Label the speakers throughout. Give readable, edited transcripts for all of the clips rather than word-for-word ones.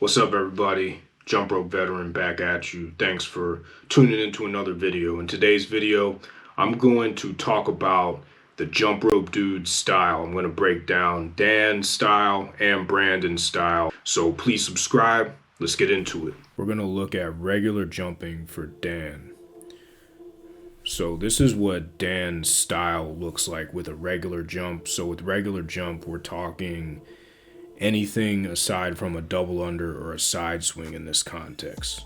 Speaker 1: What's up, everybody? Jump Rope Veteran back at you. Thanks for tuning into another video. In today's video, I'm going to talk about the jump rope dude style. I'm going to break down Dan's style and Brandon's style. So please subscribe. Let's get into it. We're going to look at regular jumping for Dan. So this is what Dan's style looks like with a regular jump. So with regular jump, we're talking anything aside from a double under or a side swing in this context.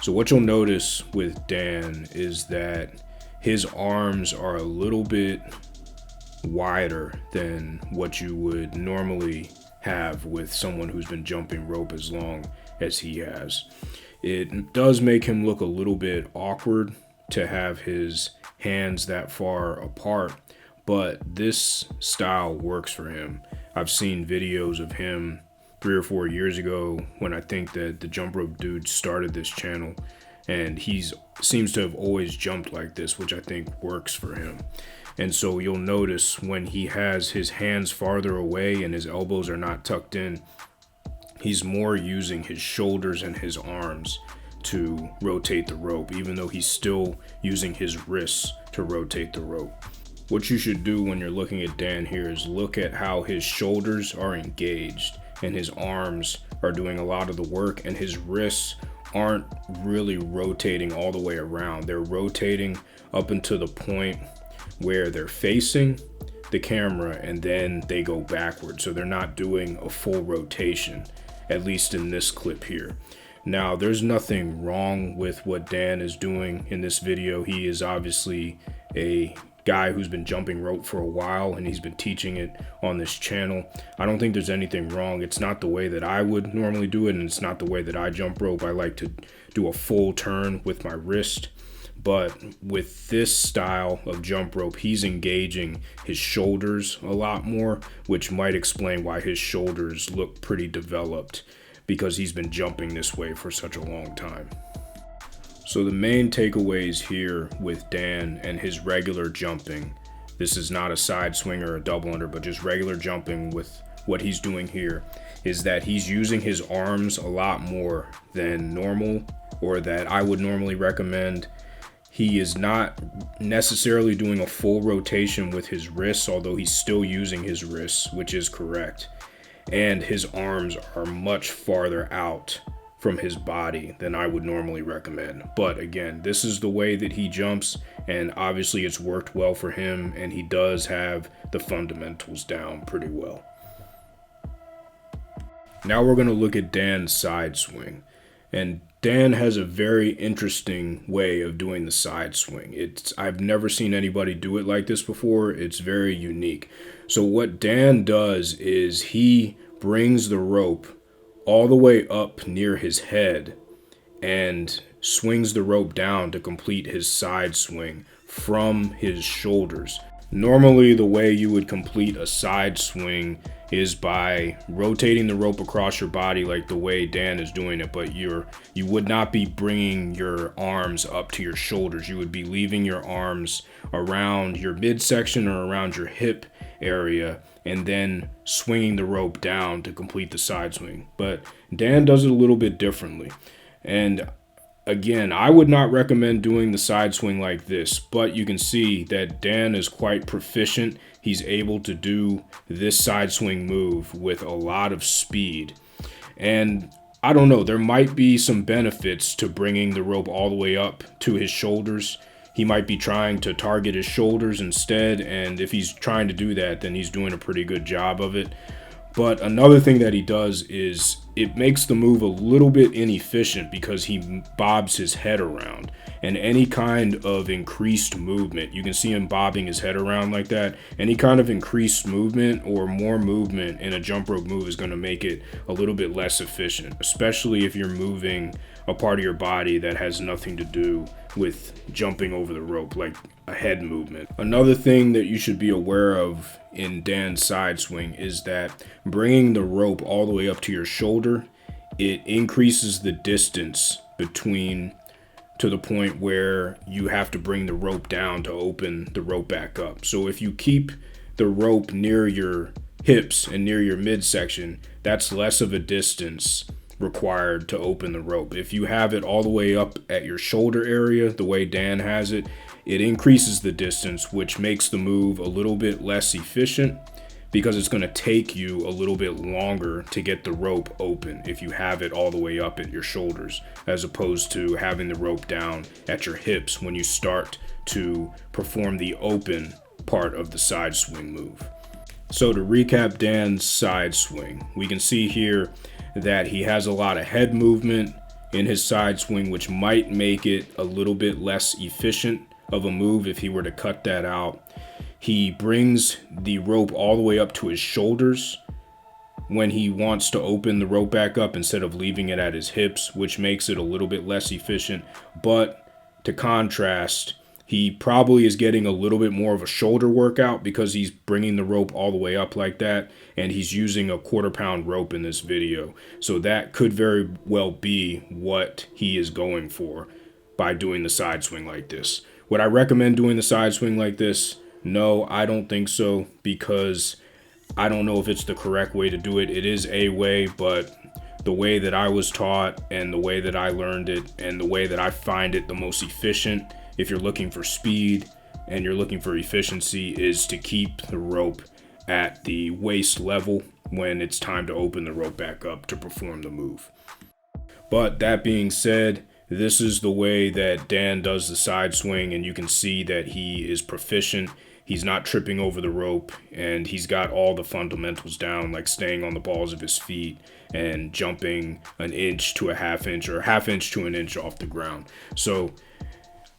Speaker 1: So what you'll notice with Dan is that his arms are a little bit wider than what you would normally have with someone who's been jumping rope as long as he has. It does make him look a little bit awkward to have his hands that far apart, but this style works for him. I've seen videos of him 3 or 4 years ago when I think that the jump rope dude started this channel, and he seems to have always jumped like this, which I think works for him. And so you'll notice when he has his hands farther away and his elbows are not tucked in, he's more using his shoulders and his arms to rotate the rope, even though he's still using his wrists to rotate the rope. What you should do when you're looking at Dan here is look at how his shoulders are engaged and his arms are doing a lot of the work, and his wrists aren't really rotating all the way around. They're rotating up until the point where they're facing the camera and then they go backward. So they're not doing a full rotation, at least in this clip here. Now, there's nothing wrong with what Dan is doing in this video. He is obviously a guy who's been jumping rope for a while, and he's been teaching it on this channel. I don't think there's anything wrong. It's not the way that I would normally do it, and it's not the way that I jump rope. I like to do a full turn with my wrist. But with this style of jump rope, he's engaging his shoulders a lot more, which might explain why his shoulders look pretty developed, because he's been jumping this way for such a long time. So the main takeaways here with Dan and his regular jumping, this is not a side swing or a double under, but just regular jumping with what he's doing here, is that he's using his arms a lot more than normal, or that I would normally recommend. He is not necessarily doing a full rotation with his wrists, although he's still using his wrists, which is correct. And his arms are much farther out from his body than I would normally recommend. But again, this is the way that he jumps, and obviously it's worked well for him, and he does have the fundamentals down pretty well. Now we're going to look at Dan's side swing. And Dan has a very interesting way of doing the side swing. I've never seen anybody do it like this before. It's very unique. So what Dan does is he brings the rope all the way up near his head and swings the rope down to complete his side swing from his shoulders. Normally, the way you would complete a side swing is by rotating the rope across your body like the way Dan is doing it, but you would not be bringing your arms up to your shoulders. You would be leaving your arms around your midsection or around your hip area and then swinging the rope down to complete the side swing. But Dan does it a little bit differently. And again, I would not recommend doing the side swing like this, but you can see that Dan is quite proficient. He's able to do this side swing move with a lot of speed. And I don't know, there might be some benefits to bringing the rope all the way up to his shoulders. He might be trying to target his shoulders instead, and if he's trying to do that, then he's doing a pretty good job of it. But another thing that he does is it makes the move a little bit inefficient because he bobs his head around. And any kind of increased movement, you can see him bobbing his head around like that. Any kind of increased movement or more movement in a jump rope move is going to make it a little bit less efficient, especially if you're moving a part of your body that has nothing to do with jumping over the rope, like a head movement. Another thing that you should be aware of in Dan's side swing is that bringing the rope all the way up to your shoulder, it increases the distance between to the point where you have to bring the rope down to open the rope back up. So if you keep the rope near your hips and near your midsection, that's less of a distance required to open the rope. If you have it all the way up at your shoulder area, the way Dan has it, it increases the distance, which makes the move a little bit less efficient because it's going to take you a little bit longer to get the rope open if you have it all the way up at your shoulders, as opposed to having the rope down at your hips when you start to perform the open part of the side swing move. So to recap Dan's side swing, we can see here that he has a lot of head movement in his side swing, which might make it a little bit less efficient of a move if he were to cut that out. He brings the rope all the way up to his shoulders when he wants to open the rope back up instead of leaving it at his hips, which makes it a little bit less efficient. But to contrast, he probably is getting a little bit more of a shoulder workout because he's bringing the rope all the way up like that, and he's using a 1/4 pound rope in this video. So that could very well be what he is going for by doing the side swing like this. Would I recommend doing the side swing like this? No, I don't think so, because I don't know if it's the correct way to do it. It is a way, but the way that I was taught and the way that I learned it and the way that I find it the most efficient, if you're looking for speed and you're looking for efficiency, is to keep the rope at the waist level when it's time to open the rope back up to perform the move. But that being said, this is the way that Dan does the side swing, and you can see that he is proficient. He's not tripping over the rope, and he's got all the fundamentals down, like staying on the balls of his feet and jumping an inch to a half inch or a half inch to an inch off the ground. So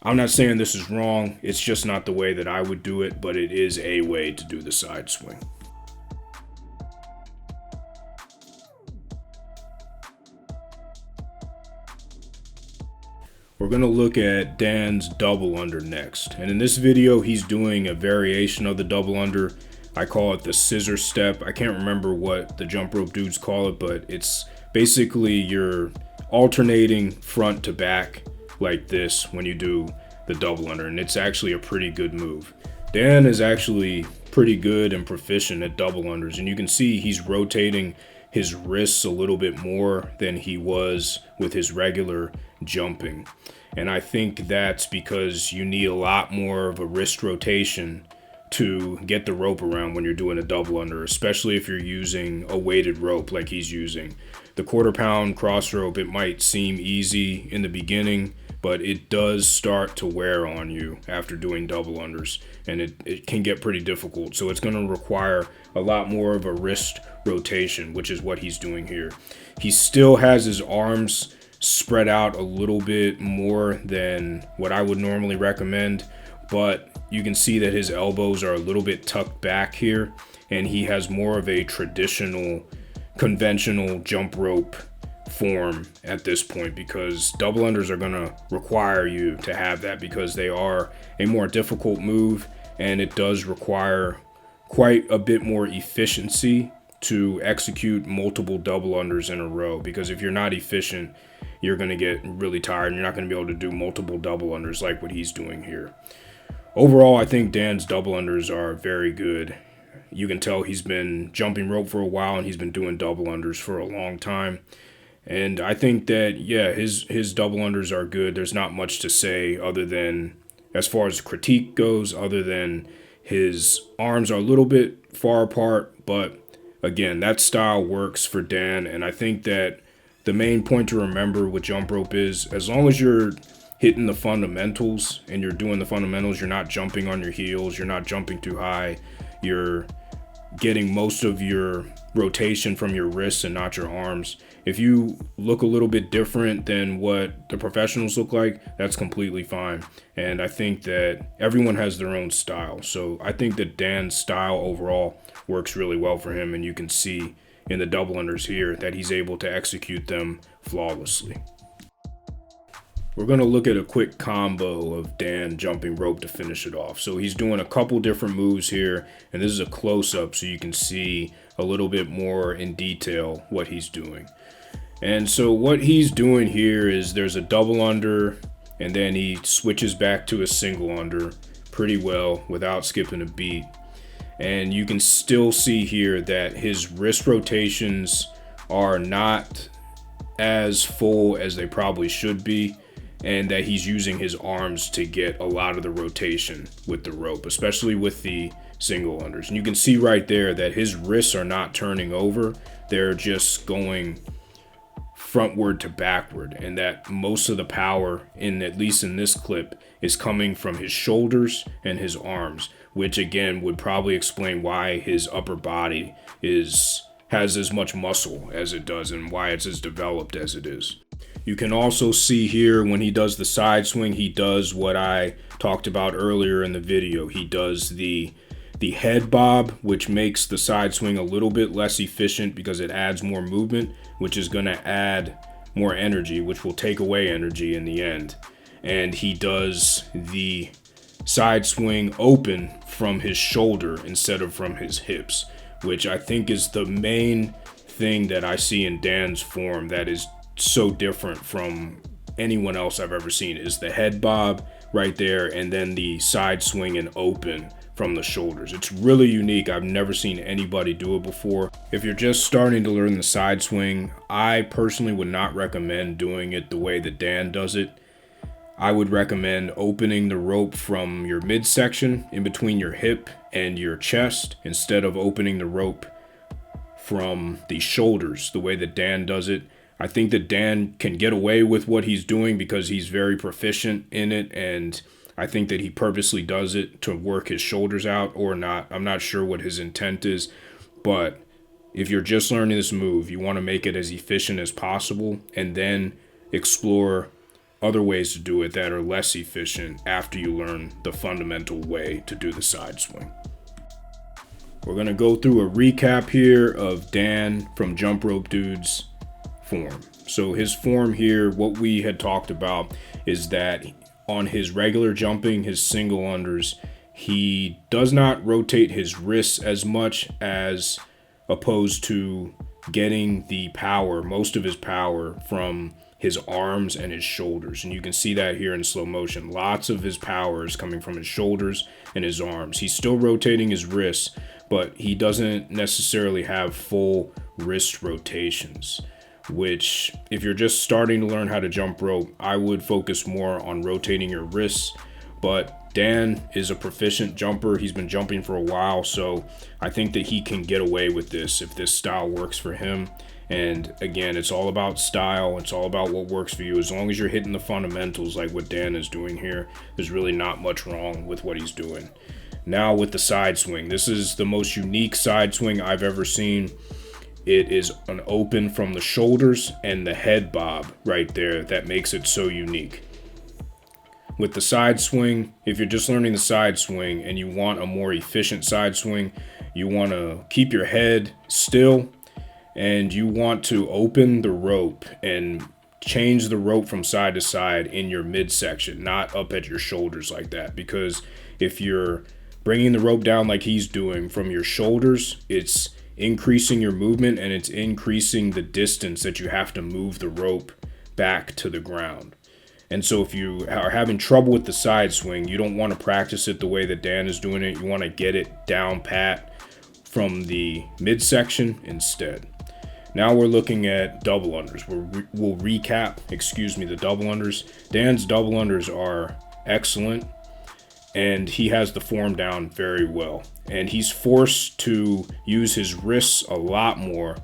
Speaker 1: I'm not saying this is wrong. It's just not the way that I would do it, but it is a way to do the side swing. We're going to look at Dan's double under next. And in this video, he's doing a variation of the double under. I call it the scissor step. I can't remember what the jump rope dudes call it, but it's basically you're alternating front to back like this when you do the double under, and it's actually a pretty good move. Dan is actually pretty good and proficient at double unders, and you can see he's rotating his wrists a little bit more than he was with his regular jumping. And I think that's because you need a lot more of a wrist rotation to get the rope around when you're doing a double under, especially if you're using a weighted rope like he's using. The 1/4 pound cross rope, it might seem easy in the beginning, but it does start to wear on you after doing double unders, and it can get pretty difficult. So it's going to require a lot more of a wrist rotation, which is what he's doing here. He still has his arms spread out a little bit more than what I would normally recommend, but you can see that his elbows are a little bit tucked back here, and he has more of a traditional, conventional jump rope form at this point, because double unders are going to require you to have that because they are a more difficult move, and it does require quite a bit more efficiency to execute multiple double unders in a row, because if you're not efficient, you're going to get really tired and you're not going to be able to do multiple double unders like what he's doing here. Overall, I think Dan's double unders are very good. You can tell he's been jumping rope for a while and he's been doing double unders for a long time. And I think that, yeah, his double unders are good. There's not much to say other than, as far as critique goes, other than his arms are a little bit far apart. But again, that style works for Dan. And I think that the main point to remember with jump rope is, as long as you're hitting the fundamentals and you're doing the fundamentals, you're not jumping on your heels, you're not jumping too high, you're getting most of your rotation from your wrists and not your arms. If you look a little bit different than what the professionals look like, that's completely fine. And I think that everyone has their own style. So I think that Dan's style overall works really well for him, and you can see in the double unders here that he's able to execute them flawlessly. We're going to look at a quick combo of Dan jumping rope to finish it off. So he's doing a couple different moves here, and this is a close-up so you can see a little bit more in detail what he's doing. And so what he's doing here is there's a double under, and then he switches back to a single under pretty well without skipping a beat. And you can still see here that his wrist rotations are not as full as they probably should be, and that he's using his arms to get a lot of the rotation with the rope, especially with the single unders. And you can see right there that his wrists are not turning over, they're just going frontward to backward, and that most of the power, in at least in this clip, is coming from his shoulders and his arms, which again would probably explain why his upper body has as much muscle as it does and why it's as developed as it is. You can also see here when he does the side swing, he does what I talked about earlier in the video. He does the head bob, which makes the side swing a little bit less efficient because it adds more movement, which is going to add more energy, which will take away energy in the end. And he does the side swing open from his shoulder instead of from his hips, which I think is the main thing that I see in Dan's form that is so different from anyone else I've ever seen, is the head bob right there and then the side swing and open from the shoulders. It's really unique. I've never seen anybody do it before. If you're just starting to learn the side swing, I personally would not recommend doing it the way that Dan does it. I would recommend opening the rope from your midsection in between your hip and your chest instead of opening the rope from the shoulders the way that Dan does it. I think that Dan can get away with what he's doing because he's very proficient in it, and I think that he purposely does it to work his shoulders out or not. I'm not sure what his intent is, but if you're just learning this move, you want to make it as efficient as possible and then explore other ways to do it that are less efficient after you learn the fundamental way to do the side swing. We're going to go through a recap here of Dan from Jump Rope Dude's form. So his form here, what we had talked about is that on his regular jumping, his single unders, he does not rotate his wrists as much as opposed to getting the power, most of his power, from his arms and his shoulders. And you can see that here in slow motion. Lots of his power is coming from his shoulders and his arms. He's still rotating his wrists, but he doesn't necessarily have full wrist rotations, which if you're just starting to learn how to jump rope, I would focus more on rotating your wrists. But Dan is a proficient jumper. He's been jumping for a while, so I think that he can get away with this if this style works for him. And again, it's all about style. It's all about what works for you. As long as you're hitting the fundamentals like what Dan is doing here, there's really not much wrong with what he's doing. Now with the side swing, this is the most unique side swing I've ever seen. It is an open from the shoulders and the head bob right there that makes it so unique. With the side swing, if you're just learning the side swing and you want a more efficient side swing, you want to keep your head still and you want to open the rope and change the rope from side to side in your midsection, not up at your shoulders like that. Because if you're bringing the rope down like he's doing from your shoulders, it's increasing your movement and it's increasing the distance that you have to move the rope back to the ground. And so if you are having trouble with the side swing, you don't want to practice it the way that Dan is doing it. You want to get it down pat from the midsection instead. Now we're looking at double unders. We'll recap, the double unders. Dan's double unders are excellent, and he has the form down very well. And he's forced to use his wrists a lot more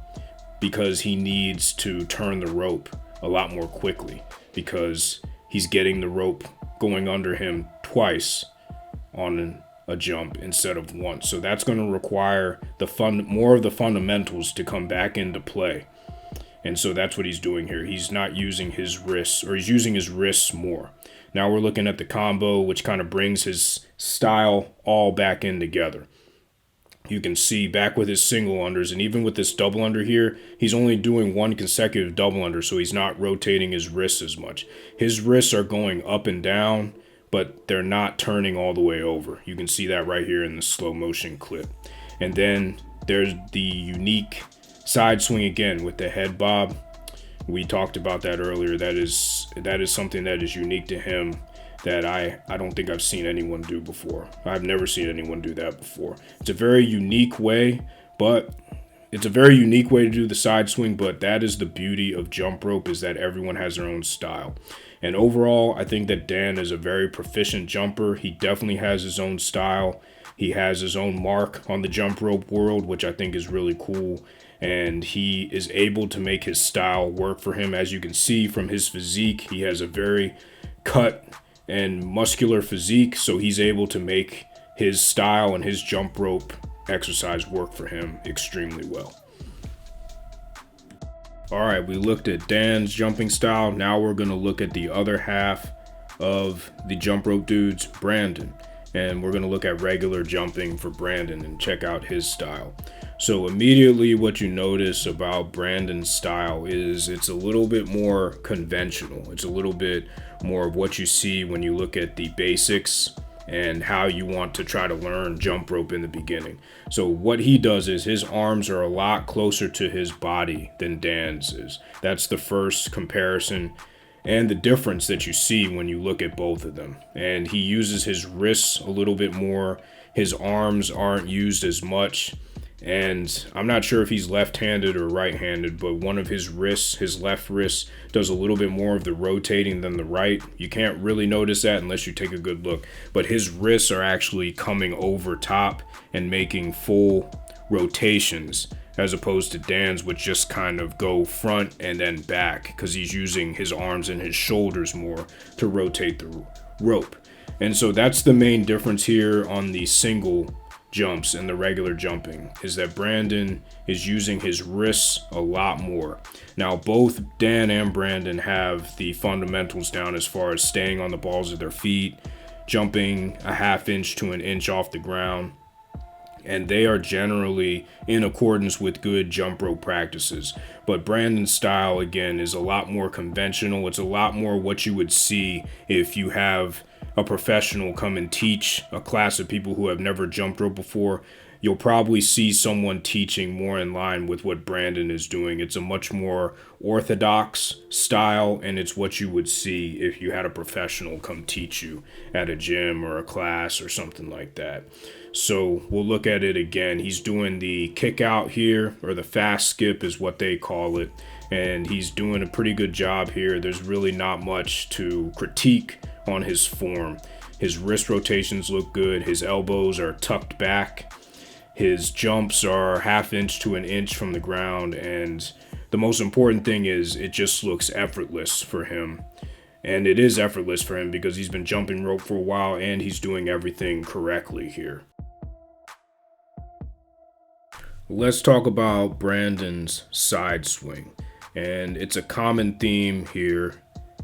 Speaker 1: because he needs to turn the rope a lot more quickly because he's getting the rope going under him twice on a jump instead of once. So that's going to require more of the fundamentals to come back into play. And so that's what he's doing here. He's not using his wrists, or he's using his wrists more. Now we're looking at the combo, which kind of brings his style all back in together. You can see back with his single unders, and even with this double under here, he's only doing one consecutive double under, so he's not rotating his wrists as much. His wrists are going up and down, but they're not turning all the way over. You can see that right here in the slow motion clip. And then there's the unique side swing again with the head bob. We talked about that earlier. That is something that is unique to him that I don't think I've seen anyone do before. I've never seen anyone do that before. It's a very unique way, but it's a very unique way to do the side swing, but that is the beauty of jump rope, is that everyone has their own style. And overall, I think that Dan is a very proficient jumper. He definitely has his own style. He has his own mark on the jump rope world, which I think is really cool. And he is able to make his style work for him. As you can see from his physique, he has a very cut and muscular physique, so he's able to make his style and his jump rope exercise work for him extremely well. All right, we looked at Dan's jumping style. Now we're going to look at the other half of the jump rope dudes, Brandon. And we're going to look at regular jumping for Brandon and check out his style. So immediately what you notice about Brandon's style is it's a little bit more conventional. It's a little bit more of what you see when you look at the basics and how you want to try to learn jump rope in the beginning. So what he does is his arms are a lot closer to his body than Dan's is. That's the first comparison and the difference that you see when you look at both of them. And he uses his wrists a little bit more. His arms aren't used as much. And I'm not sure if he's left-handed or right-handed, but one of his wrists, his left wrist, does a little bit more of the rotating than the right. You can't really notice that unless you take a good look. But his wrists are actually coming over top and making full rotations, as opposed to Dan's, which just kind of go front and then back because he's using his arms and his shoulders more to rotate the rope. And so that's the main difference here on the single jumps and the regular jumping, is that Brandon is using his wrists a lot more. Now, both Dan and Brandon have the fundamentals down as far as staying on the balls of their feet, jumping a half inch to an inch off the ground, and they are generally in accordance with good jump rope practices. But Brandon's style, again, is a lot more conventional. It's a lot more what you would see if you have a professional come and teach a class of people who have never jumped rope before. You'll probably see someone teaching more in line with what Brandon is doing. It's a much more orthodox style, and it's what you would see if you had a professional come teach you at a gym or a class or something like that. So we'll look at it again. He's doing the kick out here, or the fast skip is what they call it, and he's doing a pretty good job here. There's really not much to critique on his form. His wrist rotations look good. His elbows are tucked back. His jumps are half inch to an inch from the ground, and the most important thing is it just looks effortless for him. And it is effortless for him because he's been jumping rope for a while and he's doing everything correctly here. Let's talk about Brandon's side swing. And it's a common theme here,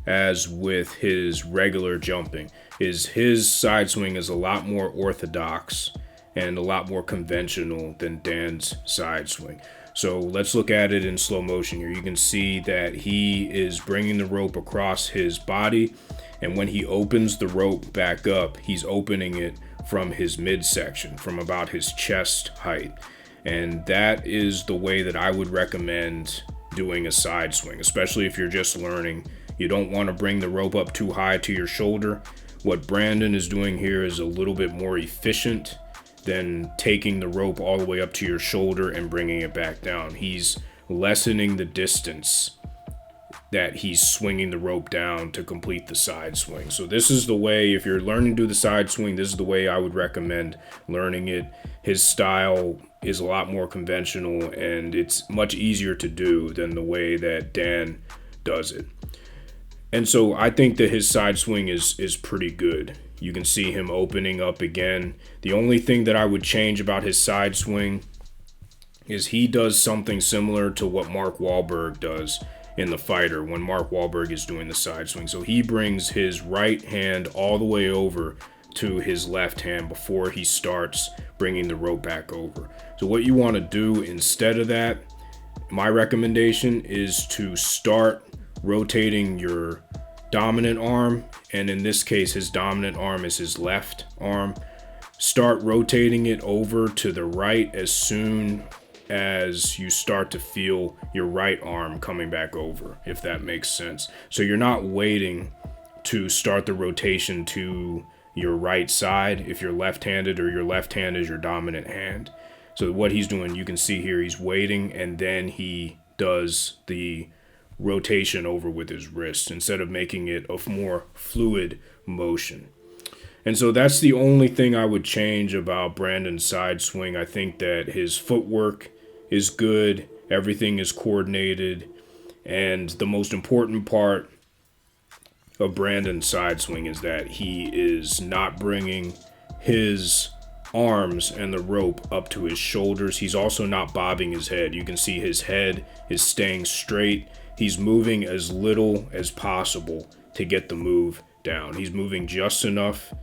Speaker 1: as with his regular jumping, is his side swing is a lot more orthodox and a lot more conventional than Dan's side swing. So let's look at it in slow motion here. You can see that he is bringing the rope across his body, and when he opens the rope back up, he's opening it from his midsection, from about his chest height. And that is the way that I would recommend doing a side swing, especially if you're just learning. You don't want to bring the rope up too high to your shoulder. What Brandon is doing here is a little bit more efficient than taking the rope all the way up to your shoulder and bringing it back down. He's lessening the distance that he's swinging the rope down to complete the side swing. So this is the way, if you're learning to do the side swing, this is the way I would recommend learning it. His style is a lot more conventional and it's much easier to do than the way that Dan does it. And so I think that his side swing is pretty good. You can see him opening up again. The only thing that I would change about his side swing is he does something similar to what Mark Wahlberg does in The Fighter when Mark Wahlberg is doing the side swing. So he brings his right hand all the way over to his left hand before he starts bringing the rope back over. So what you want to do instead of that, my recommendation is to start rotating your dominant arm, and in this case his dominant arm is his left arm. Start rotating it over to the right as soon as you start to feel your right arm coming back over, if that makes sense. So you're not waiting to start the rotation to your right side if you're left-handed, or your left hand is your dominant hand. So what he's doing, you can see here, he's waiting and then he does the rotation over with his wrist instead of making it a more fluid motion. And so that's the only thing I would change about Brandon's side swing. I think that his footwork is good, everything is coordinated, and the most important part of Brandon's side swing is that he is not bringing his arms and the rope up to his shoulders. He's also not bobbing his head. You can see his head is staying straight. He's moving as little as possible to get the move down. He's moving just enough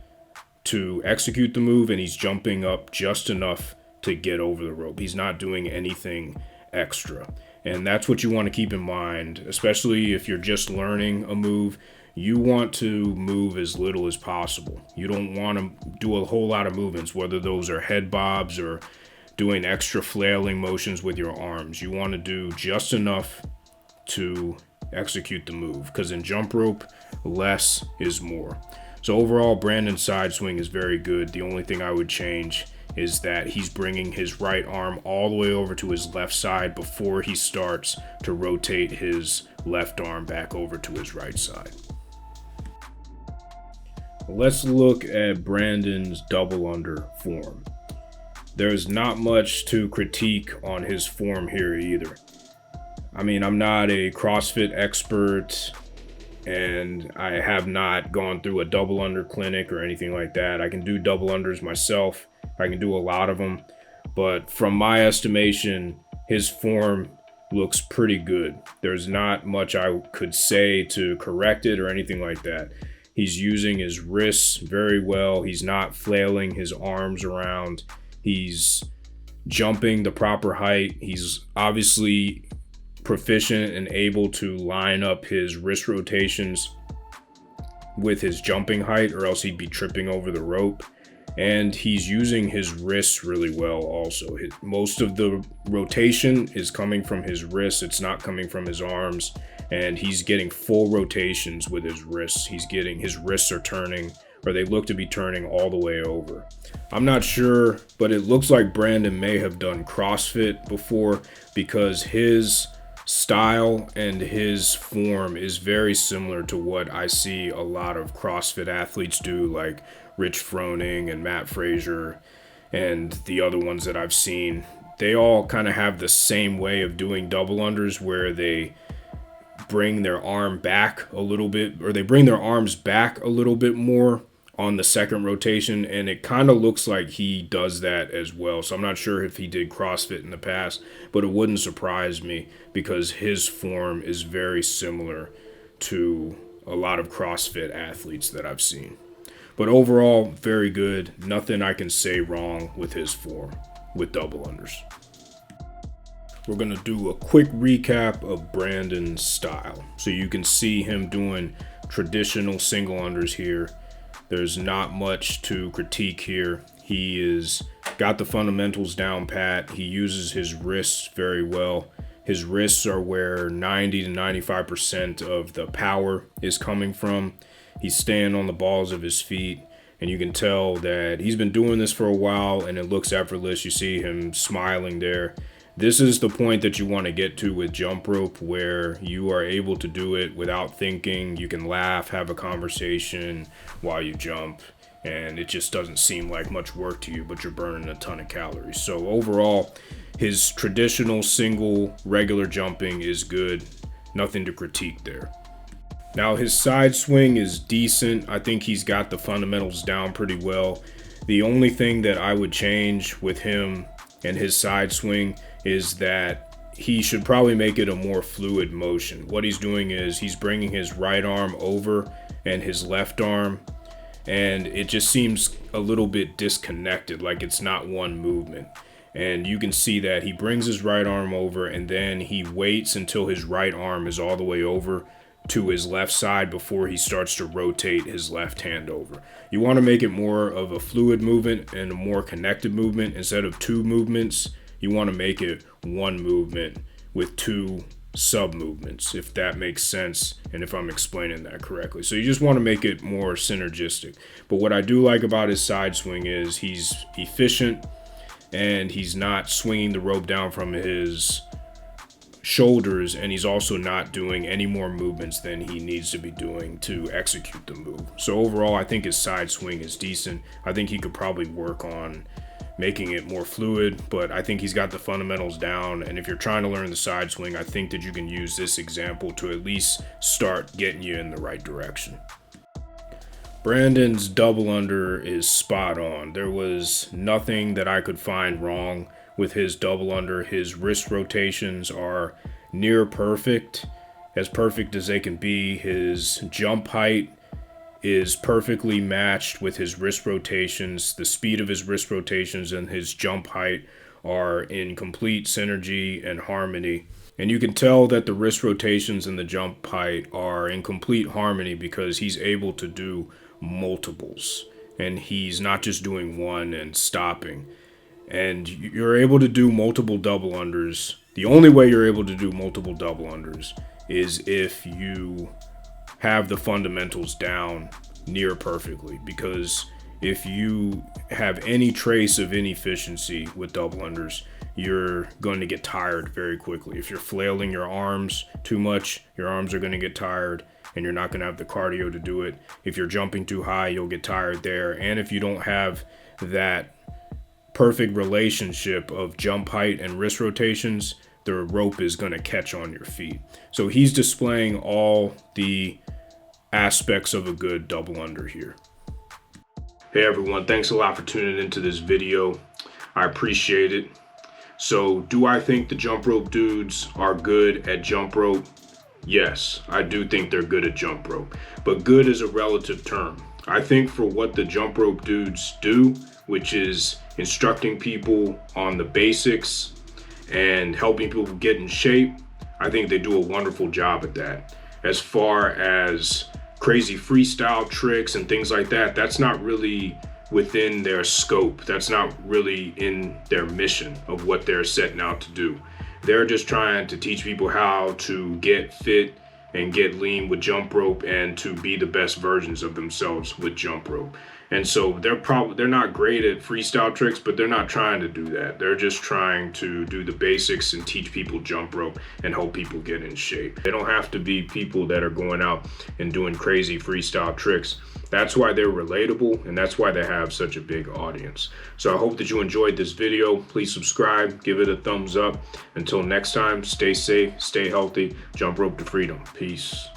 Speaker 1: to execute the move, and he's jumping up just enough to get over the rope. He's not doing anything extra. And that's what you want to keep in mind, especially if you're just learning a move. You want to move as little as possible. You don't want to do a whole lot of movements, whether those are head bobs or doing extra flailing motions with your arms. You want to do just enough to execute the move, because in jump rope, less is more. So overall, Brandon's side swing is very good. The only thing I would change is that he's bringing his right arm all the way over to his left side before he starts to rotate his left arm back over to his right side. Let's look at Brandon's double under form. There's not much to critique on his form here either. I mean, I'm not a CrossFit expert, and I have not gone through a double under clinic or anything like that. I can do double unders myself. I can do a lot of them, but from my estimation, his form looks pretty good. There's not much I could say to correct it or anything like that. He's using his wrists very well. He's not flailing his arms around. He's jumping the proper height. He's obviously proficient and able to line up his wrist rotations with his jumping height, or else he'd be tripping over the rope. And he's using his wrists really well also. Most of the rotation is coming from his wrists. It's not coming from his arms. And he's getting full rotations with his wrists. His wrists are turning, or they look to be turning all the way over. I'm not sure, but it looks like Brandon may have done CrossFit before, because his style and his form is very similar to what I see a lot of CrossFit athletes do, like Rich Froning and Matt Frazier and the other ones that I've seen. They all kind of have the same way of doing double unders, where they bring their arm back a little bit, or they bring their arms back a little bit more on the second rotation, and it kind of looks like he does that as well. So I'm not sure if he did CrossFit in the past, but it wouldn't surprise me, because his form is very similar to a lot of CrossFit athletes that I've seen. But overall, very good. Nothing I can say wrong with his form with double unders. We're going to do a quick recap of Brandon's style, so you can see him doing traditional single unders here. There's not much to critique here. He is got the fundamentals down pat. He uses his wrists very well. His wrists are where 90 to 95% of the power is coming from. He's staying on the balls of his feet, and you can tell that he's been doing this for a while, and it looks effortless. You see him smiling there. This is the point that you want to get to with jump rope, where you are able to do it without thinking. You can laugh, have a conversation while you jump, and it just doesn't seem like much work to you, but you're burning a ton of calories. So overall, his traditional single regular jumping is good. Nothing to critique there. Now, his side swing is decent. I think he's got the fundamentals down pretty well. The only thing that I would change with him and his side swing is that he should probably make it a more fluid motion. What he's doing is he's bringing his right arm over and his left arm, and it just seems a little bit disconnected, like it's not one movement. And you can see that he brings his right arm over, and then he waits until his right arm is all the way over to his left side before he starts to rotate his left hand over. You want to make it more of a fluid movement and a more connected movement. Instead of two movements, you want to make it one movement with two sub movements, if that makes sense and if I'm explaining that correctly. So you just want to make it more synergistic. But what I do like about his side swing is he's efficient. and he's not swinging the rope down from his shoulders, and he's also not doing any more movements than he needs to be doing to execute the move. So overall, I think his side swing is decent. I think he could probably work on making it more fluid, but I think he's got the fundamentals down. And if you're trying to learn the side swing, I think that you can use this example to at least start getting you in the right direction. Brandon's double under is spot on. There was nothing that I could find wrong with his double under. His wrist rotations are near perfect as they can be. His jump height is perfectly matched with his wrist rotations. The speed of his wrist rotations and his jump height are in complete synergy and harmony. And you can tell that the wrist rotations and the jump height are in complete harmony because he's able to do multiples. And he's not just doing one and stopping. And you're able to do multiple double unders. The only way you're able to do multiple double unders is if you have the fundamentals down near perfectly, because if you have any trace of inefficiency with double unders, you're going to get tired very quickly. If you're flailing your arms too much, your arms are going to get tired and you're not going to have the cardio to do it. If you're jumping too high, you'll get tired there. And if you don't have that perfect relationship of jump height and wrist rotations, the rope is going to catch on your feet. So he's displaying all the aspects of a good double under here. Hey everyone, thanks a lot for tuning into this video. I appreciate it. So do I think the jump rope dudes are good at jump rope? Yes, I do think they're good at jump rope, but good is a relative term. I think for what the jump rope dudes do, which is instructing people on the basics and helping people get in shape, I think they do a wonderful job at that. As far as crazy freestyle tricks and things like that, that's not really within their scope. That's not really in their mission of what they're setting out to do. They're just trying to teach people how to get fit and get lean with jump rope and to be the best versions of themselves with jump rope. And so they're not great at freestyle tricks, but they're not trying to do that. They're just trying to do the basics and teach people jump rope and help people get in shape. They don't have to be people that are going out and doing crazy freestyle tricks. That's why they're relatable, and that's why they have such a big audience. So I hope that you enjoyed this video. Please subscribe, give it a thumbs up. Until next time, stay safe, stay healthy, jump rope to freedom. Peace.